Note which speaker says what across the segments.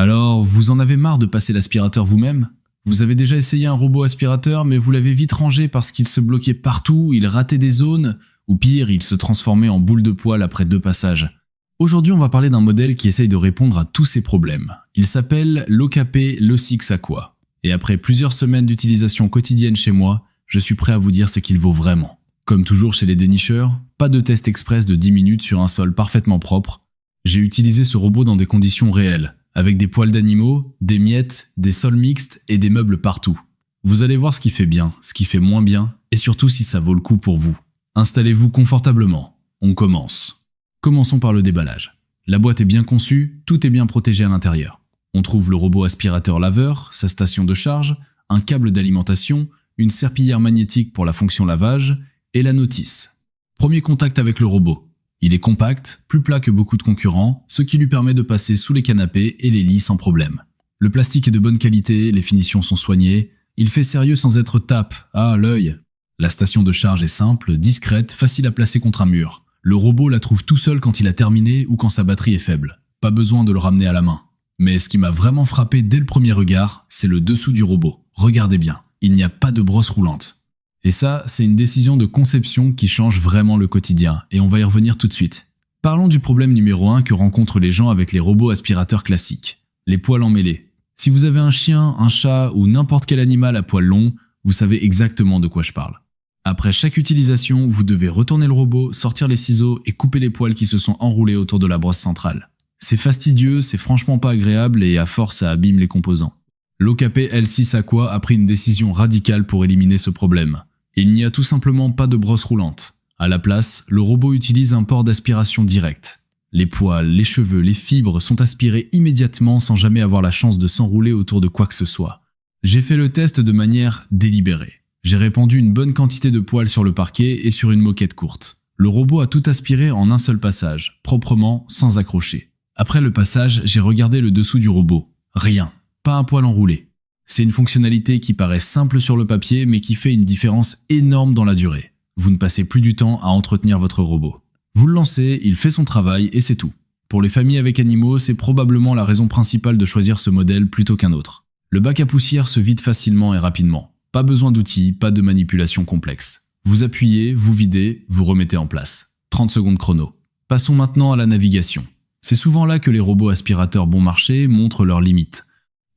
Speaker 1: Alors, vous en avez marre de passer l'aspirateur vous-même? Vous avez déjà essayé un robot aspirateur, mais vous l'avez vite rangé parce qu'il se bloquait partout, il ratait des zones, ou pire, il se transformait en boule de poil après 2 passages. Aujourd'hui, on va parler d'un modèle qui essaye de répondre à tous ces problèmes. Il s'appelle l'OKP Lo6 Aqua. Et après plusieurs semaines d'utilisation quotidienne chez moi, je suis prêt à vous dire ce qu'il vaut vraiment. Comme toujours chez les dénicheurs, pas de test express de 10 minutes sur un sol parfaitement propre. J'ai utilisé ce robot dans des conditions réelles, avec des poils d'animaux, des miettes, des sols mixtes et des meubles partout. Vous allez voir ce qui fait bien, ce qui fait moins bien, et surtout si ça vaut le coup pour vous. Installez-vous confortablement. On commence. Commençons par le déballage. La boîte est bien conçue, tout est bien protégé à l'intérieur. On trouve le robot aspirateur laveur, sa station de charge, un câble d'alimentation, une serpillière magnétique pour la fonction lavage, et la notice. Premier contact avec le robot. Il est compact, plus plat que beaucoup de concurrents, ce qui lui permet de passer sous les canapés et les lits sans problème. Le plastique est de bonne qualité, les finitions sont soignées, il fait sérieux sans être tape, à l'œil. La station de charge est simple, discrète, facile à placer contre un mur. Le robot la trouve tout seul quand il a terminé ou quand sa batterie est faible. Pas besoin de le ramener à la main. Mais ce qui m'a vraiment frappé dès le premier regard, c'est le dessous du robot. Regardez bien, il n'y a pas de brosse roulante. Et ça, c'est une décision de conception qui change vraiment le quotidien, et on va y revenir tout de suite. Parlons du problème numéro 1 que rencontrent les gens avec les robots aspirateurs classiques, les poils emmêlés. Si vous avez un chien, un chat ou n'importe quel animal à poils longs, vous savez exactement de quoi je parle. Après chaque utilisation, vous devez retourner le robot, sortir les ciseaux et couper les poils qui se sont enroulés autour de la brosse centrale. C'est fastidieux, c'est franchement pas agréable et à force ça abîme les composants. L'OKP L6 Aqua a pris une décision radicale pour éliminer ce problème. Il n'y a tout simplement pas de brosse roulante. À la place, le robot utilise un port d'aspiration direct. Les poils, les cheveux, les fibres sont aspirés immédiatement sans jamais avoir la chance de s'enrouler autour de quoi que ce soit. J'ai fait le test de manière délibérée. J'ai répandu une bonne quantité de poils sur le parquet et sur une moquette courte. Le robot a tout aspiré en un seul passage, proprement, sans accrocher. Après le passage, j'ai regardé le dessous du robot. Rien. Pas un poil enroulé. C'est une fonctionnalité qui paraît simple sur le papier mais qui fait une différence énorme dans la durée. Vous ne passez plus du temps à entretenir votre robot. Vous le lancez, il fait son travail et c'est tout. Pour les familles avec animaux, c'est probablement la raison principale de choisir ce modèle plutôt qu'un autre. Le bac à poussière se vide facilement et rapidement. Pas besoin d'outils, pas de manipulation complexe. Vous appuyez, vous videz, vous remettez en place. 30 secondes chrono. Passons maintenant à la navigation. C'est souvent là que les robots aspirateurs bon marché montrent leurs limites.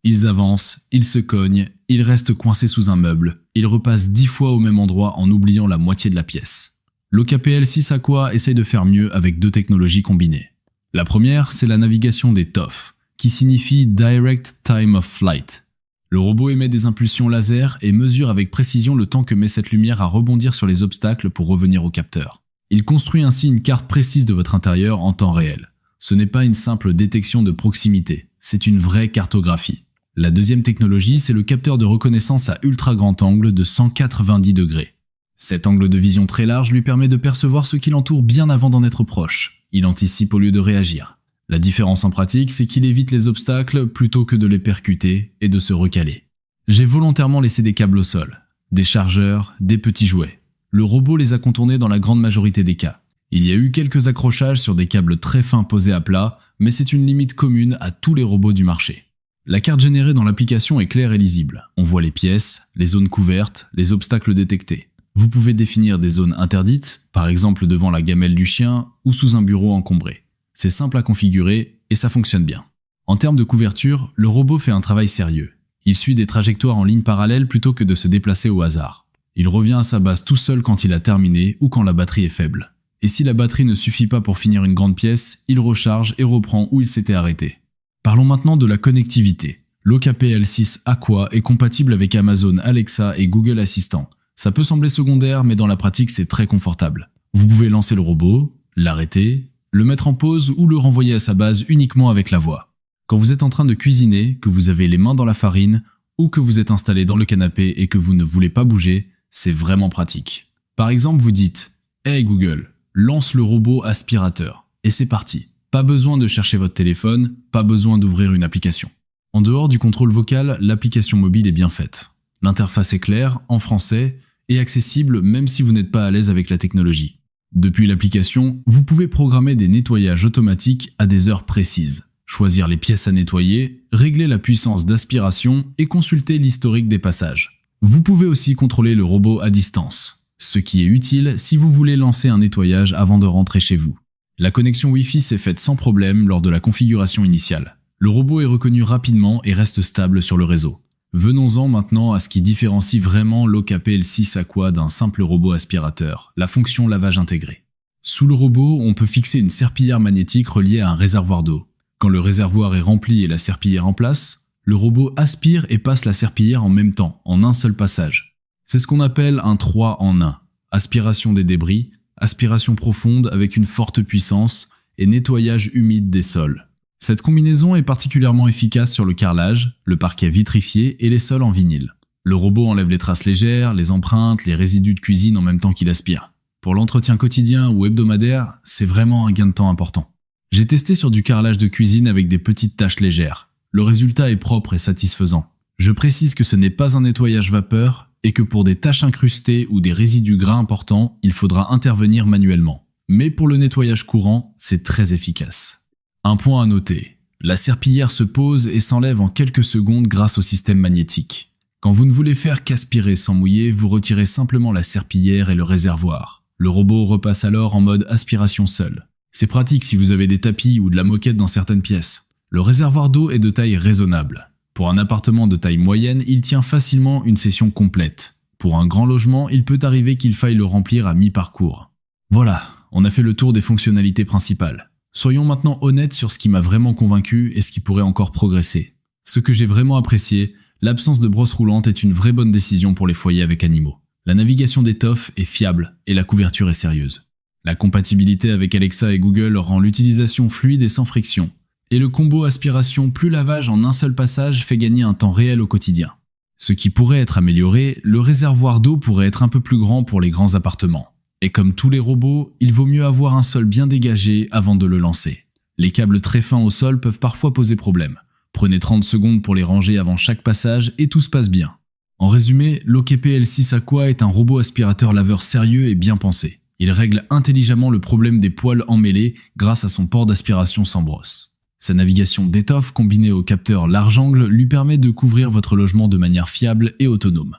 Speaker 1: Ils avancent, ils se cognent, ils restent coincés sous un meuble, ils repassent 10 fois au même endroit en oubliant la moitié de la pièce. L'OKP L6 Aqua essaye de faire mieux avec 2 technologies combinées. La première, c'est la navigation des TOF, qui signifie Direct Time of Flight. Le robot émet des impulsions laser et mesure avec précision le temps que met cette lumière à rebondir sur les obstacles pour revenir au capteur. Il construit ainsi une carte précise de votre intérieur en temps réel. Ce n'est pas une simple détection de proximité, c'est une vraie cartographie. La deuxième technologie, c'est le capteur de reconnaissance à ultra grand angle de 190 degrés. Cet angle de vision très large lui permet de percevoir ce qui l'entoure bien avant d'en être proche. Il anticipe au lieu de réagir. La différence en pratique, c'est qu'il évite les obstacles plutôt que de les percuter et de se recaler. J'ai volontairement laissé des câbles au sol, des chargeurs, des petits jouets. Le robot les a contournés dans la grande majorité des cas. Il y a eu quelques accrochages sur des câbles très fins posés à plat, mais c'est une limite commune à tous les robots du marché. La carte générée dans l'application est claire et lisible. On voit les pièces, les zones couvertes, les obstacles détectés. Vous pouvez définir des zones interdites, par exemple devant la gamelle du chien ou sous un bureau encombré. C'est simple à configurer et ça fonctionne bien. En termes de couverture, le robot fait un travail sérieux. Il suit des trajectoires en ligne parallèle plutôt que de se déplacer au hasard. Il revient à sa base tout seul quand il a terminé ou quand la batterie est faible. Et si la batterie ne suffit pas pour finir une grande pièce, il recharge et reprend où il s'était arrêté. Parlons maintenant de la connectivité. L'OKP L6 Aqua est compatible avec Amazon Alexa et Google Assistant. Ça peut sembler secondaire, mais dans la pratique c'est très confortable. Vous pouvez lancer le robot, l'arrêter, le mettre en pause ou le renvoyer à sa base uniquement avec la voix. Quand vous êtes en train de cuisiner, que vous avez les mains dans la farine, ou que vous êtes installé dans le canapé et que vous ne voulez pas bouger, c'est vraiment pratique. Par exemple, vous dites « Hey Google, lance le robot aspirateur » et c'est parti. Pas besoin de chercher votre téléphone, pas besoin d'ouvrir une application. En dehors du contrôle vocal, l'application mobile est bien faite. L'interface est claire, en français, et accessible même si vous n'êtes pas à l'aise avec la technologie. Depuis l'application, vous pouvez programmer des nettoyages automatiques à des heures précises. choisir les pièces à nettoyer, régler la puissance d'aspiration et consulter l'historique des passages. Vous pouvez aussi contrôler le robot à distance, ce qui est utile si vous voulez lancer un nettoyage avant de rentrer chez vous. La connexion Wi-Fi s'est faite sans problème lors de la configuration initiale. Le robot est reconnu rapidement et reste stable sur le réseau. Venons-en maintenant à ce qui différencie vraiment l'OKP L6 Aqua d'un simple robot aspirateur, la fonction lavage intégré. Sous le robot, on peut fixer une serpillière magnétique reliée à un réservoir d'eau. Quand le réservoir est rempli et la serpillière en place, le robot aspire et passe la serpillière en même temps, en un seul passage. C'est ce qu'on appelle un 3 en 1. Aspiration des débris, aspiration profonde avec une forte puissance et nettoyage humide des sols. Cette combinaison est particulièrement efficace sur le carrelage, le parquet vitrifié et les sols en vinyle. Le robot enlève les traces légères, les empreintes, les résidus de cuisine en même temps qu'il aspire. Pour l'entretien quotidien ou hebdomadaire, c'est vraiment un gain de temps important. J'ai testé sur du carrelage de cuisine avec des petites taches légères. Le résultat est propre et satisfaisant. Je précise que ce n'est pas un nettoyage vapeur et que pour des taches incrustées ou des résidus gras importants, il faudra intervenir manuellement. Mais pour le nettoyage courant, c'est très efficace. Un point à noter, la serpillière se pose et s'enlève en quelques secondes grâce au système magnétique. Quand vous ne voulez faire qu'aspirer sans mouiller, vous retirez simplement la serpillière et le réservoir. Le robot repasse alors en mode aspiration seul. C'est pratique si vous avez des tapis ou de la moquette dans certaines pièces. Le réservoir d'eau est de taille raisonnable. Pour un appartement de taille moyenne, il tient facilement une session complète. Pour un grand logement, il peut arriver qu'il faille le remplir à mi-parcours. Voilà, on a fait le tour des fonctionnalités principales. Soyons maintenant honnêtes sur ce qui m'a vraiment convaincu et ce qui pourrait encore progresser. Ce que j'ai vraiment apprécié, l'absence de brosse roulante est une vraie bonne décision pour les foyers avec animaux. La navigation d'étoffe est fiable et la couverture est sérieuse. La compatibilité avec Alexa et Google rend l'utilisation fluide et sans friction. Et le combo aspiration plus lavage en un seul passage fait gagner un temps réel au quotidien. Ce qui pourrait être amélioré, le réservoir d'eau pourrait être un peu plus grand pour les grands appartements. Et comme tous les robots, il vaut mieux avoir un sol bien dégagé avant de le lancer. Les câbles très fins au sol peuvent parfois poser problème. Prenez 30 secondes pour les ranger avant chaque passage et tout se passe bien. En résumé, l'OKP L6 Aqua est un robot aspirateur laveur sérieux et bien pensé. Il règle intelligemment le problème des poils emmêlés grâce à son port d'aspiration sans brosse. Sa navigation d'étoffe combinée au capteur large angle lui permet de couvrir votre logement de manière fiable et autonome.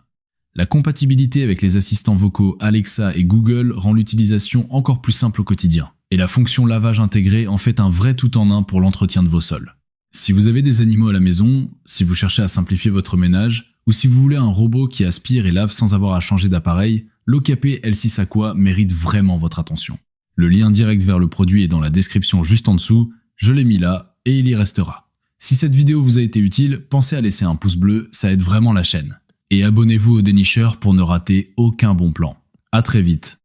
Speaker 1: La compatibilité avec les assistants vocaux Alexa et Google rend l'utilisation encore plus simple au quotidien. Et la fonction lavage intégré en fait un vrai tout-en-un pour l'entretien de vos sols. Si vous avez des animaux à la maison, si vous cherchez à simplifier votre ménage, ou si vous voulez un robot qui aspire et lave sans avoir à changer d'appareil, l'OKP L6 Aqua mérite vraiment votre attention. Le lien direct vers le produit est dans la description juste en dessous, je l'ai mis là et il y restera. Si cette vidéo vous a été utile, pensez à laisser un pouce bleu, ça aide vraiment la chaîne. Et abonnez-vous au dénicheur pour ne rater aucun bon plan. À très vite.